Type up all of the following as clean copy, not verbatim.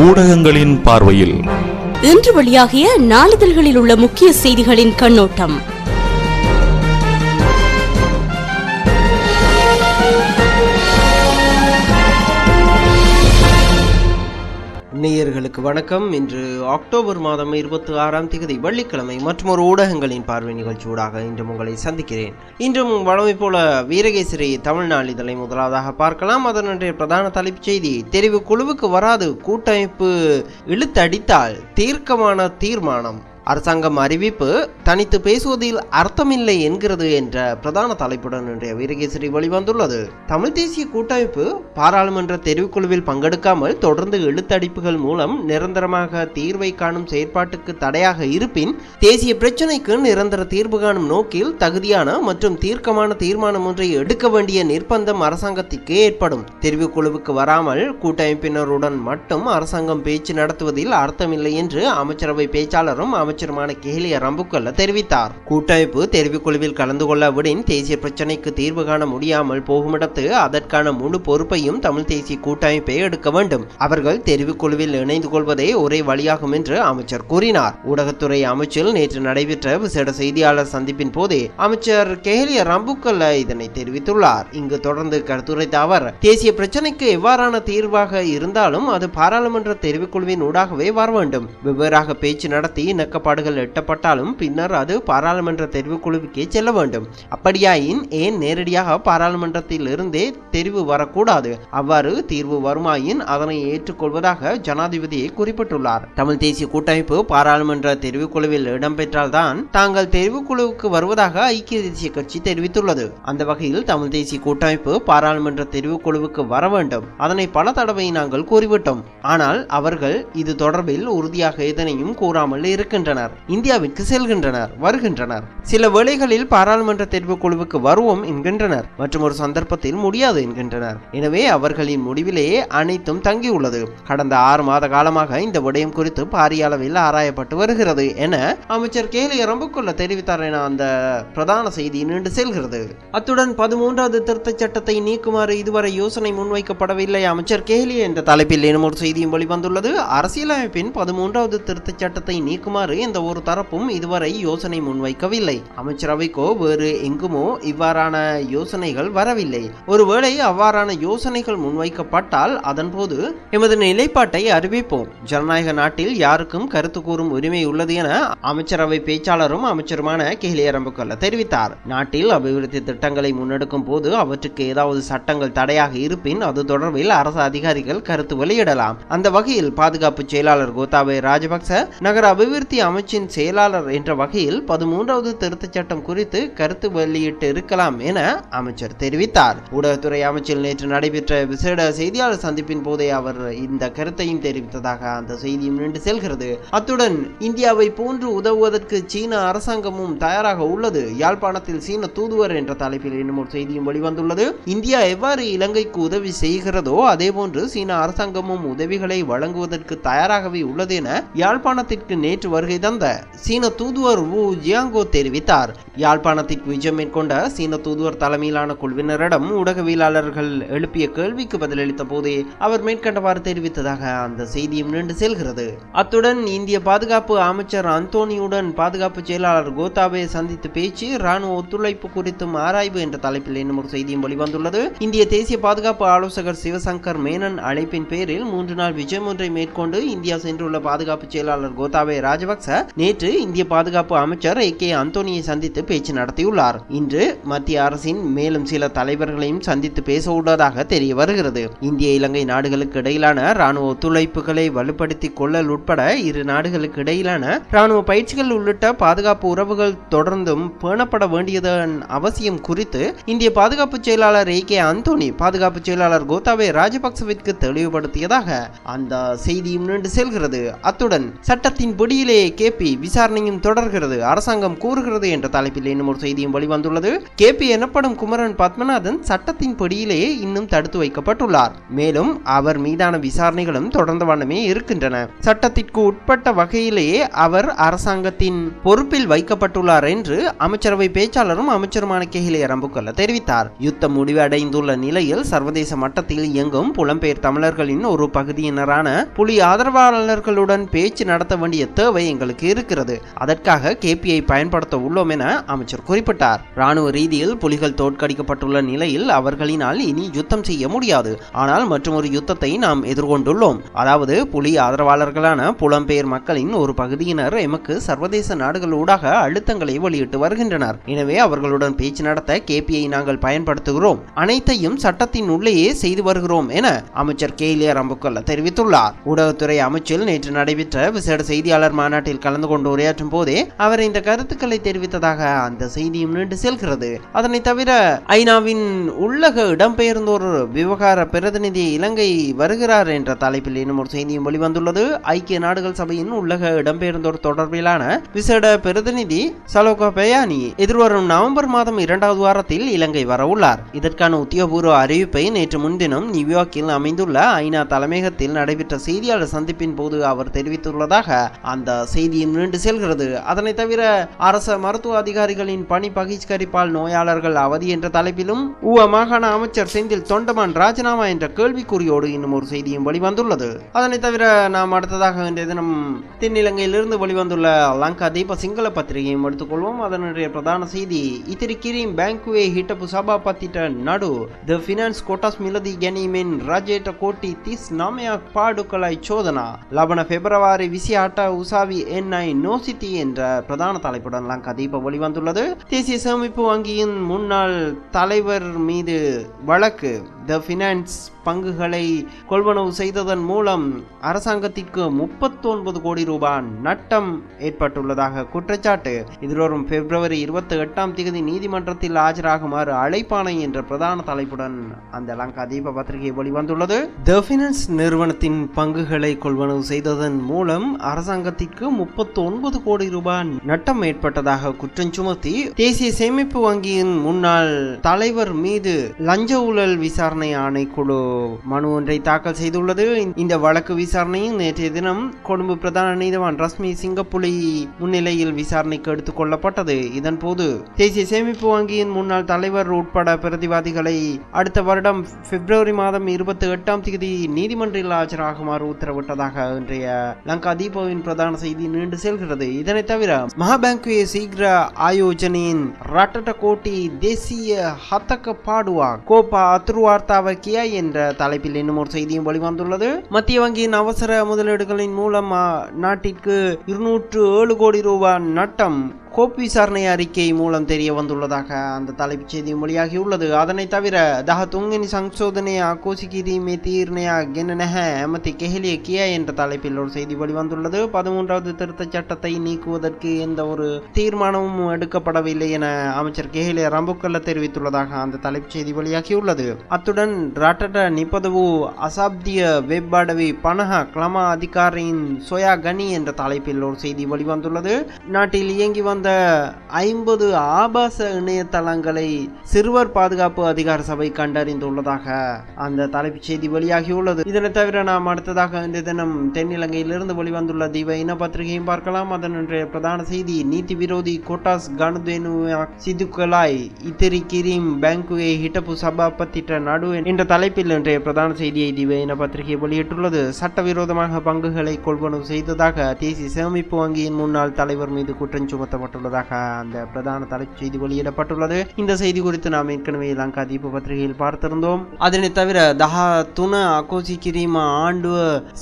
ஊடகங்களின் பார்வையில் இன்று வெளியாகிய நாளிதழ்களில் உள்ள முக்கிய செய்திகளின் கண்ணோட்டம். நேயர்களுக்கு வணக்கம். இன்று அக்டோபர் மாதம் 26ஆம் தேதி வெள்ளிக்கிழமை மற்றும் ஒரு ஊடகங்களின் பார்வை நிகழ்ச்சியூடாக இன்று உங்களை சந்திக்கிறேன். இன்றும் வழமை போல வீரகேசரி தமிழ் நாளிதழை முதலாவதாக பார்க்கலாம். அதனுடைய பிரதான தலைப்புச் செய்தி: தெரிவு குழுவுக்கு வராது, கூட்டமைப்பு இழுத்தடித்தால் தீர்க்கமான தீர்மானம். அரசாங்கம் அறிவிப்பு, தனித்து பேசுவதில் அர்த்தமில்லை என்கிறது என்ற பிரதான தலைப்புடன் இன்றைய வீரகேசரி வெளிவந்துள்ளது. தமிழ் தேசிய கூட்டமைப்பு பாராளுமன்ற தெரிவுக்குழுவில் பங்கெடுக்காமல் தொடர்ந்து இழுத்தடிப்புகள் மூலம் நிரந்தரமாக தீர்வை காணும் செயற்பாட்டுக்கு தடையாக இருப்பின், தேசிய பிரச்சினைக்கு நிரந்தர தீர்வு காணும் நோக்கில் தகுதியான மற்றும் தீர்க்கமான தீர்மானம் ஒன்றை எடுக்க வேண்டிய நிர்பந்தம் அரசாங்கத்திற்கு ஏற்படும். தெரிவுக்குழுவுக்கு வராமல் கூட்டமைப்பினருடன் மட்டும் அரசாங்கம் பேச்சு நடத்துவதில் அர்த்தமில்லை என்று அமைச்சரவை பேச்சாளரும் அமைச்சருமான கெஹலிய ரம்புக்கல்ல தெரிவித்தார். கூட்டமைப்பு தெரிவுக்குழுவில் கலந்து கொள்ளவிடின் தேசிய பிரச்சினைக்கு தீர்வு காண முடியாமல் போகுமிடத்து அதற்கான முழு பொறுப்பையும் தமிழ் தேசிய கூட்டமைப்பை எடுக்க வேண்டும். அவர்கள் தெரிவுக்குழுவில் இணைந்து கொள்வதே ஒரே வழியாகும் என்று அமைச்சர் கூறினார். ஊடகத்துறை அமைச்சில் நேற்று நடைபெற்ற விசேட செய்தியாளர் சந்திப்பின் போதே அமைச்சர் கெஹலிய ரம்புக்கல்ல இதனை தெரிவித்துள்ளார். இங்கு தொடர்ந்து கருத்துரைத்த அவர், தேசிய பிரச்சினைக்கு எவ்வாறான தீர்வாக இருந்தாலும் அது பாராளுமன்ற தெரிவுக்குழுவின் ஊடாகவே வர வேண்டும். வெவ்வேறாக பேச்சு நடத்தி பாடுகள் எட்டப்பட்டாலும் பின்னர் அது பாராளுமன்ற தெரிவுக்குழுவுக்கே செல்ல வேண்டும். அப்படியாயின் ஏன் நேரடியாக பாராளுமன்றத்தில் இருந்தே தெரிவு வரக்கூடாது? அவ்வாறு தீர்வு வருமாயின் அதனை ஏற்றுக்கொள்வதாக ஜனாதிபதியை குறிப்பிட்டுள்ளார். தமிழ் தேசிய கூட்டமைப்பு பாராளுமன்ற தெரிவுக்குழுவில் இடம்பெற்றால்தான் தாங்கள் தெரிவுக்குழுவுக்கு வருவதாக ஐக்கிய தேசிய கட்சி தெரிவித்துள்ளது. அந்த வகையில் தமிழ் தேசிய கூட்டமைப்பு பாராளுமன்ற தெரிவுக்குழுவுக்கு வர வேண்டும். அதனை பல தடவை நாங்கள் கூறிவிட்டோம். ஆனால் அவர்கள் இது தொடர்பில் உறுதியாக எதனையும் கூறாமல் இருக்கின்றனர். இந்தியாவிற்கு செல்கின்றனர், வருகின்றனர். சில வேளைகளில் பாராளுமன்ற தெரிவு குழுவுக்கு வருவோம் என்கின்றனர், மற்றும் ஒரு சந்தர்ப்பத்தில் முடியாது என்கின்றனர். எனவே அவர்களின் முடிவிலேயே அனைத்தும் தங்கியுள்ளது. கடந்த 6 மாத காலமாக இந்த விடயம் குறித்து பாரிய அளவில் ஆராயப்பட்டு வருகிறது என அமைச்சர் கெஹலிய ரம்புக்கல்ல தெரிவித்தார் என அந்த பிரதான செய்தி நீண்டு செல்கிறது. அத்துடன் 13வது திருத்தச் சட்டத்தை நீக்குமாறு இதுவரை யோசனை முன்வைக்கப்படவில்லை அமைச்சர் கெஹலிய என்ற தலைப்பில் இன்னும் ஒரு செய்தியும் வெளிவந்துள்ளது. அரசியலமைப்பின் 13வது திருத்தச் சட்டத்தை நீக்குமாறு எந்த ஒரு தரப்பும் இதுவரை யோசனை முன்வைக்கவில்லை. அமைச்சரவைக்கோ வேறு எங்குமோ இவ்வாறான யோசனைகள் வரவில்லை. ஒருவேளை அவ்வாறான யோசனைகள் முன்வைக்கப்பட்டால் அதன் போது எமது நிலைப்பாட்டை அறிவிப்போம். ஜனநாயக நாட்டில் யாருக்கும் கருத்து கூறும் உரிமை உள்ளது என அமைச்சரவை பேச்சாளரும் அமைச்சருமான கெஹலிய ரம்புக்கல்ல தெரிவித்தார். நாட்டில் அபிவிருத்தி திட்டங்களை முன்னெடுக்கும் போது அவற்றுக்கு ஏதாவது சட்டங்கள் தடையாக இருப்பின் அது தொடர்பில் அரசு அதிகாரிகள் கருத்து வெளியிடலாம். அந்த வகையில் பாதுகாப்பு செயலாளர் கோத்தாபய ராஜபக்ச நகர அபிவிருத்தி அமைச்சின் செயலாளர் என்ற வகையில் 13வது திருத்தச் சட்டம் குறித்து கருத்து வெளியிட்டு இருக்கலாம் என அமைச்சர் தெரிவித்தார். ஊடகத்துறை அமைச்சில் நேற்று நடைபெற்ற விசேட செய்தியாளர் சந்திப்பின் போதே அவர் இந்த கருத்தையும் தெரிவித்ததாக அந்த செய்தியும் நின்று செல்கிறது. அத்துடன் இந்தியாவை போன்று உதவுவதற்கு சீன அரசாங்கமும் தயாராக உள்ளது. யாழ்ப்பாணத்தில் சீன தூதுவர் என்ற தலைப்பில் இன்னும் ஒரு செய்தியும் வெளிவந்துள்ளது. இந்தியா எவ்வாறு இலங்கைக்கு உதவி செய்கிறதோ அதேபோன்று சீன அரசாங்கமும் உதவிகளை வழங்குவதற்கு தயாராகவே உள்ளது என யாழ்ப்பாணத்திற்கு நேற்று வருகை தந்த சீன தூதுவர் வு ஜியாங்கோ தெரிவித்தார். யாழ்ப்பாணத்திற்கு விஜயம் மேற்கொண்ட சீன தூதுவர் தலைமையிலான குழுவினரிடம் ஊடகவியலாளர்கள் எழுப்பிய கேள்விக்கு பதிலளித்த போதே அவர் மேற்கண்டவாறு தெரிவித்ததாக அந்த செய்தியும் நீண்டு செல்கிறது. அத்துடன் இந்திய பாதுகாப்பு அமைச்சர் அந்தோனியுடன் பாதுகாப்பு செயலாளர் கோத்தாபே சந்தித்து பேச்சு, ராணுவ ஒத்துழைப்பு குறித்தும் ஆராய்வு என்ற தலைப்பில் இன்னும் ஒரு செய்தியும் வெளிவந்துள்ளது. இந்திய தேசிய பாதுகாப்பு ஆலோசகர் சிவசங்கர் மேனன் அழைப்பின் பேரில் 3 நாள் விஜயம் ஒன்றை மேற்கொண்டு இந்தியா சென்றுள்ள பாதுகாப்பு செயலாளர் கோத்தாபய ராஜபக்ச நேற்று இந்திய பாதுகாப்பு அமைச்சர் ஏகே அந்தோனியை சந்தித்து பேச்சு நடத்தியுள்ளார். இன்று மத்திய அரசின் மேலும் சில தலைவர்களையும் சந்தித்து பேச உள்ளதாக தெரிய வருகிறது. இந்திய இலங்கை நாடுகளுக்கு இடையிலான ராணுவ ஒத்துழைப்புகளை வலுப்படுத்திக் கொள்ளல் உட்பட இரு நாடுகளுக்கு இடையிலான ராணுவ பயிற்சிகள் உள்ளிட்ட பாதுகாப்பு உறவுகள் தொடர்ந்தும் பேணப்பட வேண்டியதன் அவசியம் குறித்து இந்திய பாதுகாப்பு செயலாளர் ஏகே அந்தோனி பாதுகாப்பு செயலாளர் கோத்தாபய ராஜபக்சவிற்கு தெளிவுபடுத்தியதாக அந்த செய்தியும் நீண்டு செல்கிறது. அத்துடன் சட்டத்தின் பிடியிலே கேபி விசாரணையும் தொடர்கிறது, அரசாங்கம் கூறுகிறது என்ற தலைப்பில் இன்னும் ஒரு செய்தியும் வெளிவந்துள்ளது. கேபி எனப்படும் குமரன் பத்மநாதன் சட்டத்தின் படியிலேயே இன்னும் தடுத்து வைக்கப்பட்டுள்ளார். மேலும் அவர் மீதான விசாரணைகளும் தொடர்ந்த வண்ணமே இருக்கின்றன. சட்டத்திற்கு உட்பட்ட வகையிலேயே அவர் அரசாங்கத்தின் பொறுப்பில் வைக்கப்பட்டுள்ளார் என்று அமைச்சரவை பேச்சாளரும் அமைச்சருமான கெஹிலிய ரம்புக்கல்ல தெரிவித்தார். யுத்தம் முடிவடைந்துள்ள நிலையில் சர்வதேச மட்டத்தில் இயங்கும் புலம்பெயர் தமிழர்களின் ஒரு பகுதியினரான புலி ஆதரவாளர்களுடன் பேச்சு நடத்த வேண்டிய தேவை எங்களுக்கு இருக்கிறது. அதற்காக கேபியை பயன்படுத்த உள்ளோம் என அமைச்சர் குறிப்பிட்டார். ராணுவ ரீதியில் புலிகள் தோற்கடிக்கப்பட்டுள்ள நிலையில் அவர்களினால் இனி யுத்தம் செய்ய முடியாது. ஆனால் மற்றொரு யுத்தத்தை நாம் எதிர்கொண்டுள்ளோம். அதாவது புலி ஆதரவாளர்களான புலம்பெயர் மக்களின் ஒரு பகுதியினர் எமக்கு சர்வதேச நாடுகளூடாக அழுத்தங்களை வெளியிட்டு வருகின்றனர். எனவே அவர்களுடன் பேச்சு நடத்த கேபியை நாங்கள் பயன்படுத்துகிறோம். அனைத்தையும் சட்டத்தின் உள்ளேயே செய்து வருகிறோம் என அமைச்சர் கெஹிலிய ரம்புக்கல்ல தெரிவித்துள்ளார். ஊடகத்துறை அமைச்சில் நேற்று நடைபெற்ற விசேட செய்தியாளர் மாநாட்டில் கலந்து கொண்டு உரையாற்றும் போதே அவர் இந்த கருத்துக்களை தெரிவித்ததாக அந்த செய்தியும் நீண்டு செல்கிறது. அதனை தவிர ஐநாவின் உள்ளக இடம்பெயர்ந்தோர் விவகார பிரதிநிதி இலங்கை வருகிறார் என்ற தலைப்பில் இன்னும் ஒரு செய்தியும் வெளிவந்துள்ளது. ஐக்கிய நாடுகள் சபையின் உள்ளக இடம்பெயர்ந்தோர் தொடர்பிலான விசேட பிரதிநிதி சலோகா பயானி எதிர்வரும் நவம்பர் மாதம் 2வது வாரத்தில் இலங்கை வர உள்ளார். இதற்கான உத்தியோகபூர்வ அறிவிப்பை நேற்று முன்தினம் நியூயார்க்கில் அமைந்துள்ள ஐநா தலைமையகத்தில் நடைபெற்ற செய்தியாளர் சந்திப்பின் போது அவர் தெரிவித்துள்ளதாக அந்த செய்தியும் நீண்டு செல்கிறது. அதனை தவிர அரச மருத்துவ அதிகாரிகளின் பணி பகிஷ்கரிப்பால் நோயாளர்கள் அவதி என்ற தலைப்பிலும் மாகாண அமைச்சர் செந்தில் தொண்டமான் ராஜினாமா என்ற கேள்விக்குறியோடு இன்னும் ஒரு செய்தியும் வெளிவந்துள்ளது. அதனை தவிர நாம் அடுத்ததாக இன்றைய தினம் தென்னிலங்கையிலிருந்து வெளிவந்துள்ள லங்கா தீப சிங்கள பத்திரிகையும் எடுத்துக்கொள்வோம். அதனுடைய பிரதான செய்தி இத்திரி கிரீம் பேங்குவே ஹிட்டப்பு சபாபத்திட்ட நடு த ஃபினான்ஸ் கோட்டாஸ் மிலதி ගැනීමෙන් රජයට கோட்டி 39ක් පාඩුකලයි චෝදනා ලබන பிப்ரவரி 28 உசாவி என்ஐ நோசிட்டி என்ற பிரதான தலைப்புடன் லங்கா தீப வெளிவந்துள்ளது. தேசிய சேமிப்பு வங்கியின் முன்னாள் தலைவர் மீது வழக்கு. த ஃபினான்ஸ் பங்குகளை கொள்வனவு செய்ததன் மூலம் அரசாங்கத்திற்கு 39 கோடி ரூபாய் நட்டம் ஏற்பட்டுள்ளதாக குற்றச்சாட்டு. எதிர்வரும் பிப்ரவரி 28 நீதிமன்றத்தில் ஆஜராகுமாறு அழைப்பானை என்ற பிரதான தலைப்புடன் அந்த லங்கா தீப பத்திரிகை வெளிவந்துள்ளது. த ஃபினான்ஸ் நிறுவனத்தின் பங்குகளை கொள்வனவு செய்ததன் மூலம் அரசாங்கத்திற்கு 39 கோடி ரூபாய் நட்டம் ஏற்பட்டதாக குற்றம் சுமத்தி தேசிய சேமிப்பு வங்கியின் முன்னாள் தலைவர் மீது லஞ்ச ஊழல் விசாரணை ஆணைக்குழு மனு ஒன்றை தாக்கல் செய்துள்ளது. இந்த வழக்கு விசாரணையும் நேற்றைய தினம் கொழும்பு பிரதான நீதிவான் ரஸ்மி சிங்கப்புலி முன்னிலையில் விசாரணைக்கு எடுத்துக் கொள்ளப்பட்டது. இதன் போது தேசிய சேமிப்பு வங்கியின் முன்னாள் தலைவர் உட்பட பிரதிவாதிகளை அடுத்த வருடம் பிப்ரவரி மாதம் 28 நீதிமன்றில் ஆஜராகுமாறு உத்தரவிட்டதாக இன்றைய லங்கா தீபவின் பிரதான செய்தி நீண்டு செல்கிறது. இதனை தவிர மகாபேங்குவே சீக்கிர ஆயோஜனையின் ரட்டட கோட்டி தேசிய ஹத்தக்க பாடுவா கோப்பா அத்துருவார்த்தாவ கியா என்ற தலைப்பில் இன்னும் ஒரு செய்தியும் வெளிவந்துள்ளது. மத்திய வங்கியின் அவசர முதலீடுகளின் மூலம் நாட்டிற்கு 207 கோடி ரூபாய் நட்டம் கோப் விசாரணை அறிக்கை மூலம் தெரிய வந்துள்ளதாக அந்த தலைப்புச் செய்தியும் வெளியாகியுள்ளது. அதனை தவிர தஹத்துங்கனி சங்கோதனை ஆக்கோசிகிரிமே தீர்ணையா கெனனஹ எமதி கெஹிலிய கியா என்ற தலைப்பில் ஒரு செய்தி வெளிவந்துள்ளது. 13வது திருத்த சட்டத்தை நீக்குவதற்கு எந்த ஒரு தீர்மானமும் எடுக்கப்படவில்லை என அமைச்சர் கெஹிலிய ரம்புக்கல்ல தெரிவித்துள்ளதாக அந்த தலைப்புச் செய்தி வெளியாகியுள்ளது. அத்துடன் ரட்டட நிபதவு அசாப்திய வெப்பாடவி பனஹ கிளமா அதிகாரியின் சோயா கனி என்ற தலைப்பில் ஒரு செய்தி வெளிவந்துள்ளது. நாட்டில் இயங்கி வந்த 50 ஆபாச இணையதளங்களை சிறுவர் பாதுகாப்பு அதிகார சபை கண்டறிந்துள்ளதாக அந்த தலைப்புச் செய்தி வெளியாகியுள்ளது. இதனை தவிர நாம் அடுத்ததாக இந்த தினம் தென்னிலங்கையிலிருந்து வெளிவந்துள்ள தீப இன பத்திரிகையும் பார்க்கலாம். அதனுடைய பிரதான செய்தி நீதி விரோதி கோட்டாஸ் கணுதேனு சிதுக்கலாய் இத்திரி கிரீம் பேங்குவே ஹிட்டப்பு சபாபத்திட்ட நடு என்ற தலைப்பில் இன்றைய பிரதான செய்தியை தீப இன பத்திரிகை வெளியிட்டுள்ளது. சட்டவிரோதமாக பங்குகளை கொள்வனவு செய்ததாக தேசிய சேமிப்பு வங்கியின் முன்னாள் தலைவர் மீது குற்றம் சுமத்தப்பட்டுள்ளதாக அந்த பிரதான தலைப்புச் செய்தி வெளியிடப்பட்டுள்ளது. இந்த செய்தி குறித்து நாம் ஏற்கனவே லங்கா தீப பத்திரிகையில் பார்த்திருந்தோம். அதனை தவிர தஹா துண அகோசி கிரீமா ஆண்டு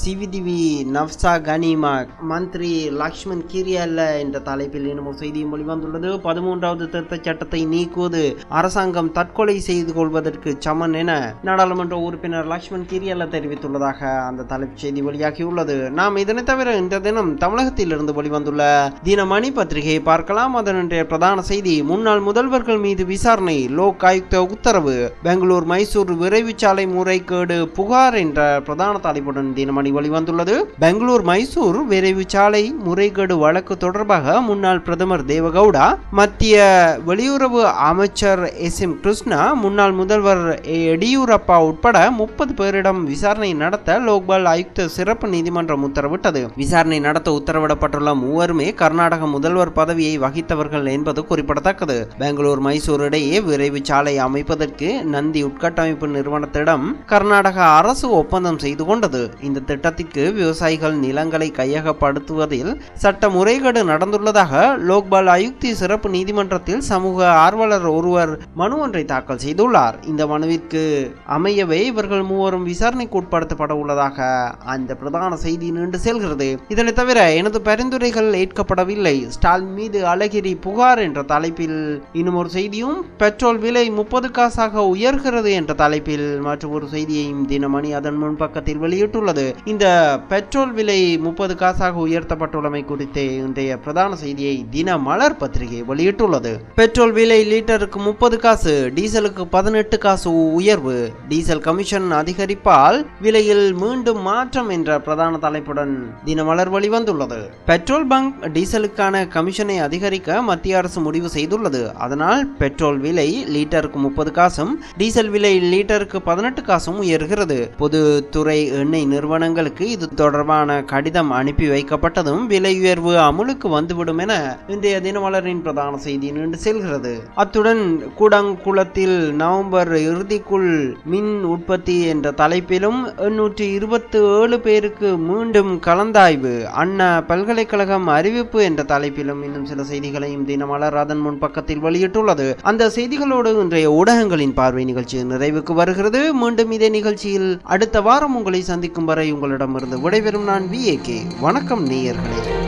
சிவிதிவி நவ்சா கனிமா மந்திரி லக்ஷ்மண் கிரியல்ல என்ற தலைப்பில் இன்னும் ஒரு செய்தியும் வெளிவந்துள்ளது. 13வது திருத்த சட்டத்தை நீக்குவது அரசாங்கம் தற்கொலை செய்து கொள்வதற்கு சமன் என நாடாளுமன்ற உறுப்பினர் லக்ஷ்மண் கிரியல்ல தெரிவித்துள்ளதாக அந்த தலைப்புச் செய்தி வெளியாகியுள்ளது. நாம் இதனை தவிர இந்த தினம் தமிழகத்தில் இருந்து வெளிவந்துள்ள தினமணி பத்திரிகையை பார்க்கலாம். பார்க்கலாம். அதனுடைய பிரதான செய்தி, முன்னாள் முதல்வர்கள் மீது விசாரணை, லோக் ஆயுக்த உத்தரவு, பெங்களூர் மைசூர் விரைவு சாலை முறைகேடு புகார் என்ற பிரதான தலைப்புடன் தினமணி வெளிவந்துள்ளது. பெங்களூர் மைசூர் விரைவு சாலை முறைகேடு வழக்கு தொடர்பாக முன்னாள் பிரதமர் தேவகவுடா, மத்திய வெளியுறவு அமைச்சர் எஸ்.எம். கிருஷ்ணா, முன்னாள் முதல்வர் எடியூரப்பா உட்பட 30 பேரிடம் விசாரணை நடத்த லோக்பால் ஆயுக்த சிறப்பு நீதிமன்றம் உத்தரவிட்டது. விசாரணை நடத்த உத்தரவிடப்பட்டுள்ள மூவருமே கர்நாடக முதல்வர் பதவியை வகித்தவர்கள் என்பது குறிப்பிடத்தக்கது. பெங்களூர் மைசூர் இடையே விரைவு சாலை அமைப்பதற்கு நந்தி உட்கட்டமைப்பு நிறுவனத்திடம் கர்நாடக அரசு ஒப்பந்தம் செய்து கொண்டது. இந்த திட்டத்திற்கு விவசாயிகள் நிலங்களை கையகப்படுத்துவதில் சட்ட முறைகேடு நடந்துள்ளதாக லோக்பால் ஆயுக்தி சிறப்பு நீதிமன்றத்தில் சமூக ஆர்வலர் ஒருவர் மனு ஒன்றை தாக்கல் செய்துள்ளார். இந்த மனுவிற்கு அமையவே இவர்கள் மூவரும் விசாரணைக்கு உட்படுத்தப்பட உள்ளதாக அந்த பிரதான செய்தி நீண்டு செல்கிறது. இதனை தவிர எனது பரிந்துரைகள் ஏற்கப்படவில்லை, ஸ்டாலின் மீது அழகிரி புகார் என்ற தலைப்பில் இன்னும் ஒரு செய்தியும், பெட்ரோல் விலை 30 காசாக உயர்கிறது என்ற தலைப்பில் மற்றும் ஒரு செய்தியையும் தினமணி அதன் முன்பக்கத்தில் வெளியிட்டுள்ளது. இந்த பெட்ரோல் விலை 30 காசாக உயர்த்தப்பட்டுள்ளமை குறித்து இன்றைய பிரதான செய்தியை தினமலர் பத்திரிகை வெளியிட்டுள்ளது. பெட்ரோல் விலை லிட்டருக்கு 30 காசு, டீசலுக்கு 18 காசு உயர்வு, டீசல் கமிஷன் அதிகரிப்பால் விலையில் மீண்டும் மாற்றம் என்ற பிரதான தலைப்புடன் தினமலர் வெளிவந்துள்ளது. பெட்ரோல் பங்க் டீசலுக்கான கமிஷனை அதிகரிக்க மத்திய அரசு முடிவு செய்துள்ளது. அதனால் பெட்ரோல் விலை லிட்டருக்கு 30 காசும் டீசல் விலை லிட்டருக்கு 18 காசும் உயர்கிறது. பொதுத்துறை எண்ணெய் நிறுவனங்களுக்கு இது தொடர்பான கடிதம் அனுப்பி வைக்கப்பட்டதும் விலை உயர்வு அமுலுக்கு வந்துவிடும் என இன்றைய தினமலரின் பிரதான செய்தி நீண்டு செல்கிறது. அத்துடன் கூடங்குளத்தில் நவம்பர் இறுதிக்குள் மின் உற்பத்தி என்ற தலைப்பிலும் 827 பேருக்கு மீண்டும் கலந்தாய்வு, அண்ணா பல்கலைக்கழகம் அறிவிப்பு என்ற தலைப்பிலும் இன்னும் சில செய்திகளையும் தினமலர் அதன் முன் பக்கத்தில் வெளியிட்டுள்ளது. அந்த செய்திகளோடு இன்றைய ஊடகங்களின் பார்வை நிகழ்ச்சி நிறைவுக்கு வருகிறது. மீண்டும் இதே நிகழ்ச்சியில் அடுத்த வாரம் உங்களை சந்திக்கும் வரை உங்களிடமிருந்து விடைபெறும் நான் VAK. வணக்கம் நேயர்களே.